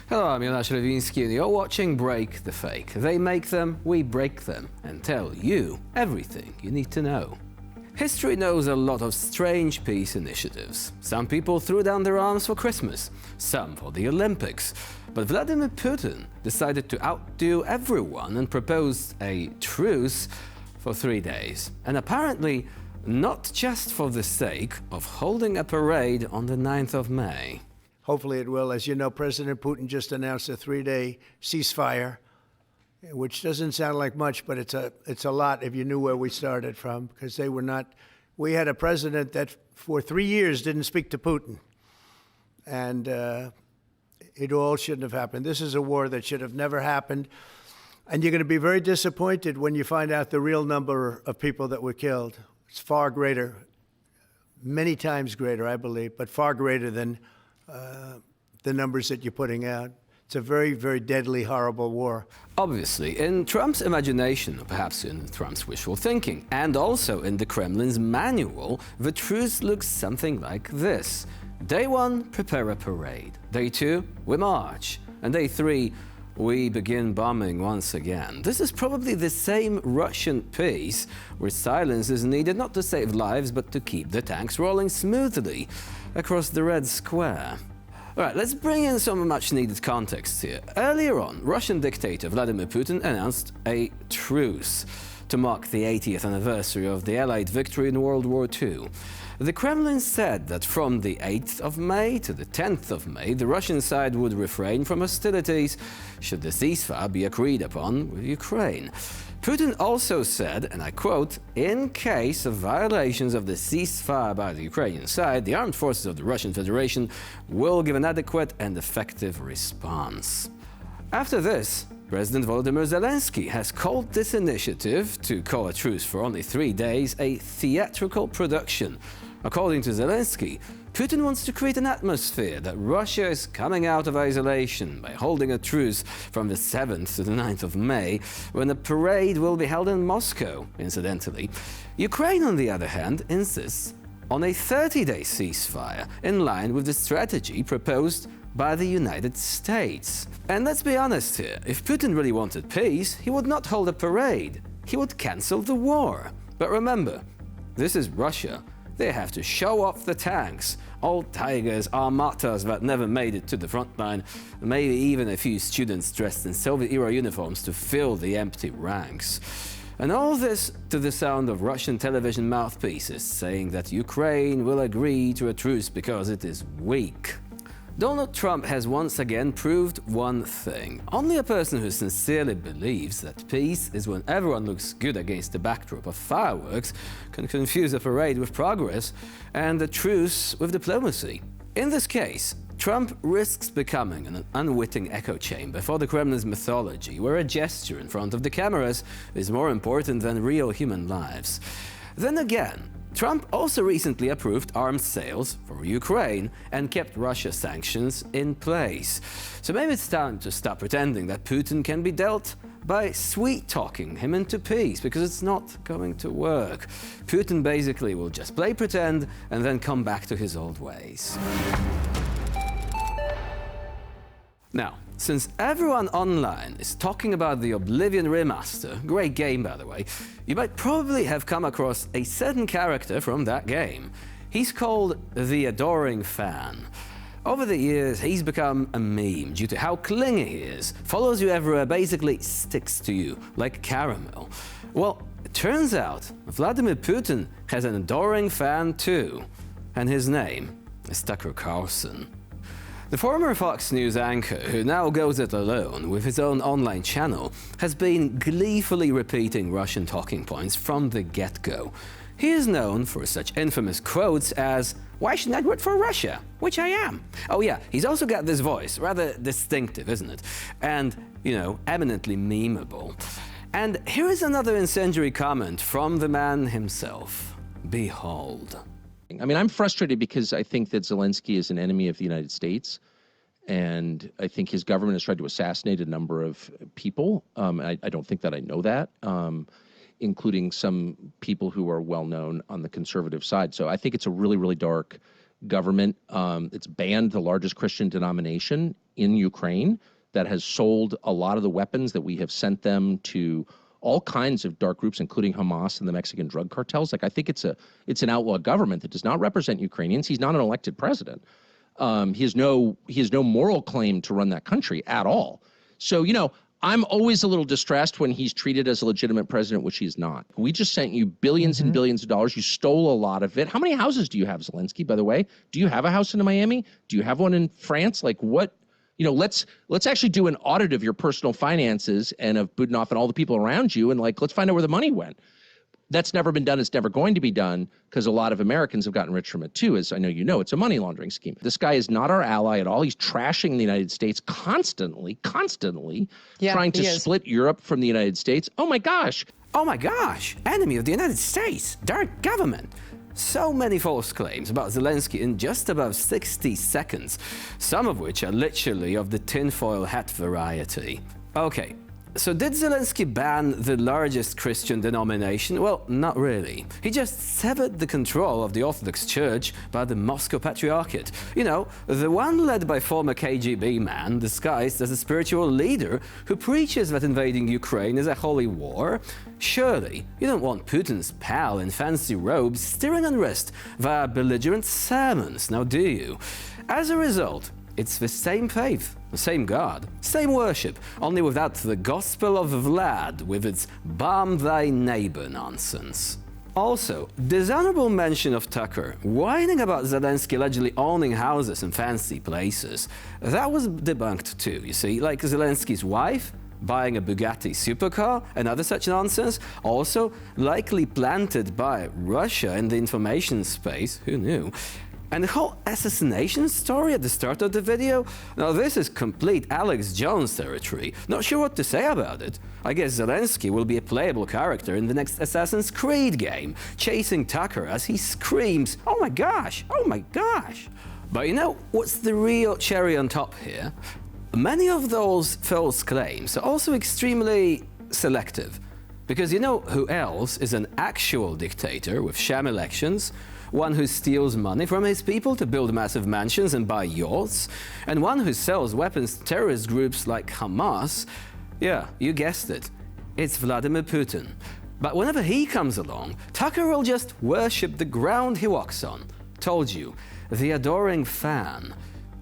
Hello, I'm Jonasz Rewinski and you're watching Break the Fake. They make them, we break them, and tell you everything you need to know. History knows a lot of strange peace initiatives. Some people threw down their arms for Christmas, some for the Olympics. But Vladimir Putin decided to outdo everyone and proposed a truce for 3 days. And apparently not just for the sake of holding a parade on the 9th of May. Hopefully it will. As you know, President Putin just announced a 3-day ceasefire, which doesn't sound like much, but it's a lot if you knew where we started from, because they were not. We had a president that for 3 years didn't speak to Putin, and it all shouldn't have happened. This is a war that should have never happened, and you're going to be very disappointed when you find out the real number of people that were killed. It's far greater, many times greater, I believe, but far greater than the numbers that you're putting out. It's a very, very deadly, horrible war. Obviously, in Trump's imagination, or perhaps in Trump's wishful thinking, and also in the Kremlin's manual, the truce looks something like this. Day 1, prepare a parade. Day 2, we march. And day 3, we begin bombing once again. This is probably the same Russian peace where silence is needed not to save lives, but to keep the tanks rolling smoothly across the Red Square. All right, let's bring in some much-needed context here. Earlier on, Russian dictator Vladimir Putin announced a truce to mark the 80th anniversary of the Allied victory in World War II. The Kremlin said that from the 8th of May to the 10th of May, the Russian side would refrain from hostilities should the ceasefire be agreed upon with Ukraine. Putin also said, and I quote, "In case of violations of the ceasefire by the Ukrainian side, the armed forces of the Russian Federation will give an adequate and effective response." After this, President Volodymyr Zelensky has called this initiative to call a truce for only 3 days a theatrical production. According to Zelensky, Putin wants to create an atmosphere that Russia is coming out of isolation by holding a truce from the 7th to the 9th of May, when a parade will be held in Moscow, incidentally. Ukraine, on the other hand, insists on a 30-day ceasefire, in line with the strategy proposed by the United States. And let's be honest here, if Putin really wanted peace, he would not hold a parade. He would cancel the war. But remember, this is Russia. They have to show off the tanks, old tigers, armatas that never made it to the front line, maybe even a few students dressed in Soviet-era uniforms to fill the empty ranks. And all this to the sound of Russian television mouthpieces saying that Ukraine will agree to a truce because it is weak. Donald Trump has once again proved one thing. Only a person who sincerely believes that peace is when everyone looks good against the backdrop of fireworks can confuse a parade with progress and a truce with diplomacy. In this case, Trump risks becoming an unwitting echo chamber for the Kremlin's mythology, where a gesture in front of the cameras is more important than real human lives. Then again, Trump also recently approved arms sales for Ukraine and kept Russia sanctions in place. So maybe it's time to stop pretending that Putin can be dealt by sweet-talking him into peace, because it's not going to work. Putin basically will just play pretend and then come back to his old ways. Now, since everyone online is talking about the Oblivion remaster, great game by the way, you might probably have come across a certain character from that game. He's called the Adoring Fan. Over the years, he's become a meme due to how clingy he is, follows you everywhere, basically sticks to you like caramel. Well, it turns out Vladimir Putin has an adoring fan too, and his name is Tucker Carlson. The former Fox News anchor, who now goes it alone with his own online channel, has been gleefully repeating Russian talking points from the get-go. He is known for such infamous quotes as, "Why shouldn't I root for Russia?" Which I am. Oh yeah, he's also got this voice, rather distinctive, isn't it? And, eminently memeable. And here is another incendiary comment from the man himself. Behold. I mean, I'm frustrated because I think that Zelensky is an enemy of the United States, and I think his government has tried to assassinate a number of people. I don't think that I know that, including some people who are well known on the conservative side. So I think it's a really, really dark government. It's banned the largest Christian denomination in Ukraine that has sold a lot of the weapons that we have sent them to all kinds of dark groups, including Hamas and the Mexican drug cartels. Like, I think it's an outlaw government that does not represent Ukrainians. He's not an elected president. He has no moral claim to run that country at all. So, I'm always a little distressed when he's treated as a legitimate president, which he's not. We just sent you billions and billions of dollars. You stole a lot of it. How many houses do you have, Zelensky, by the way? Do you have a house in Miami? Do you have one in France? Like, what? Let's actually do an audit of your personal finances and of Budanov and all the people around you, and let's find out where the money went. That's never been done. It's never going to be done because a lot of Americans have gotten rich from it too. As I know it's a money laundering scheme. This guy is not our ally at all. He's trashing the United States constantly, trying to split Europe from the United States. Oh my gosh. Oh my gosh, enemy of the United States, dark government. So many false claims about Zelensky in just about 60 seconds, some of which are literally of the tinfoil hat variety. Okay. So did Zelensky ban the largest Christian denomination? Well, not really. He just severed the control of the Orthodox Church by the Moscow Patriarchate. The one led by former KGB man disguised as a spiritual leader who preaches that invading Ukraine is a holy war. Surely, you don't want Putin's pal in fancy robes stirring unrest via belligerent sermons, now do you? As a result, it's the same faith, the same God, same worship, only without the gospel of Vlad with its bomb thy neighbor nonsense. Also, dishonorable mention of Tucker whining about Zelensky allegedly owning houses in fancy places. That was debunked too, you see, like Zelensky's wife buying a Bugatti supercar and other such nonsense, also likely planted by Russia in the information space, who knew? And the whole assassination story at the start of the video? Now this is complete Alex Jones territory. Not sure what to say about it. I guess Zelensky will be a playable character in the next Assassin's Creed game, chasing Tucker as he screams, "Oh my gosh! Oh my gosh!" But what's the real cherry on top here? Many of those false claims are also extremely selective. Because who else is an actual dictator with sham elections? One who steals money from his people to build massive mansions and buy yachts, and one who sells weapons to terrorist groups like Hamas. Yeah, you guessed it. It's Vladimir Putin. But whenever he comes along, Tucker will just worship the ground he walks on. Told you, the adoring fan.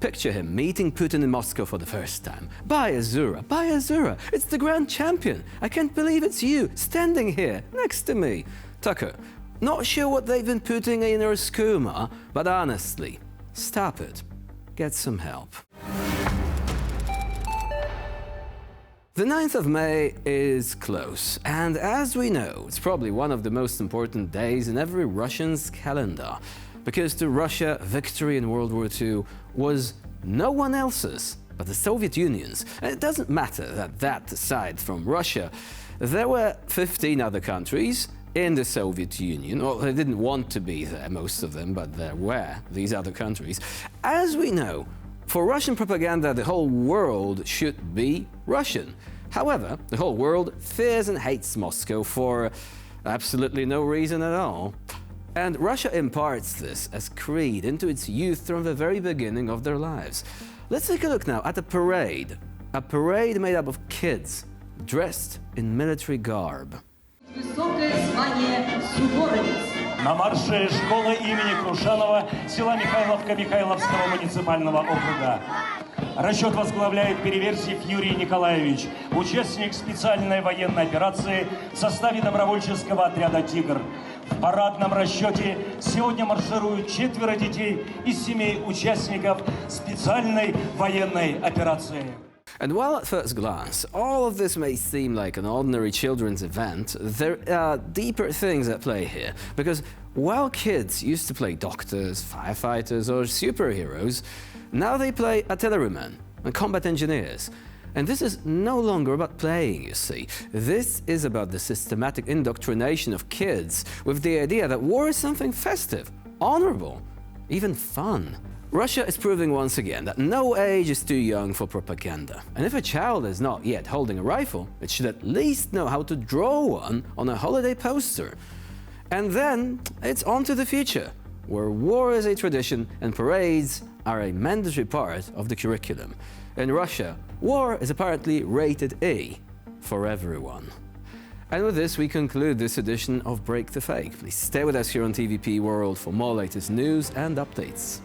Picture him meeting Putin in Moscow for the first time. Buy Azura, it's the grand champion. I can't believe it's you, standing here, next to me. Tucker, not sure what they've been putting in your skooma, but honestly, stop it. Get some help. The 9th of May is close, and as we know, it's probably one of the most important days in every Russian's calendar. Because to Russia, victory in World War II was no one else's but the Soviet Union's. And it doesn't matter that aside from Russia, there were 15 other countries in the Soviet Union. Well, they didn't want to be there, most of them, but there were these other countries. As we know, for Russian propaganda, the whole world should be Russian. However, the whole world fears and hates Moscow for absolutely no reason at all. And Russia imparts this as creed into its youth from the very beginning of their lives. Let's take a look now at a parade made up of kids dressed in military garb. На марше школы имени Крушанова, села Михайловка Михайловского муниципального округа. Расчет возглавляет Переверзев Юрий Николаевич, участник специальной военной операции в составе добровольческого отряда «Тигр». В парадном расчете сегодня маршируют 4 детей из семей участников специальной военной операции. And while at first glance, all of this may seem like an ordinary children's event, there are deeper things at play here. Because while kids used to play doctors, firefighters, or superheroes, now they play artillerymen and combat engineers. And this is no longer about playing, you see. This is about the systematic indoctrination of kids with the idea that war is something festive, honorable, even fun. Russia is proving once again that no age is too young for propaganda. And if a child is not yet holding a rifle, it should at least know how to draw one on a holiday poster. And then it's on to the future, where war is a tradition and parades are a mandatory part of the curriculum. In Russia, war is apparently rated A for everyone. And with this, we conclude this edition of Break the Fake. Please stay with us here on TVP World for more latest news and updates.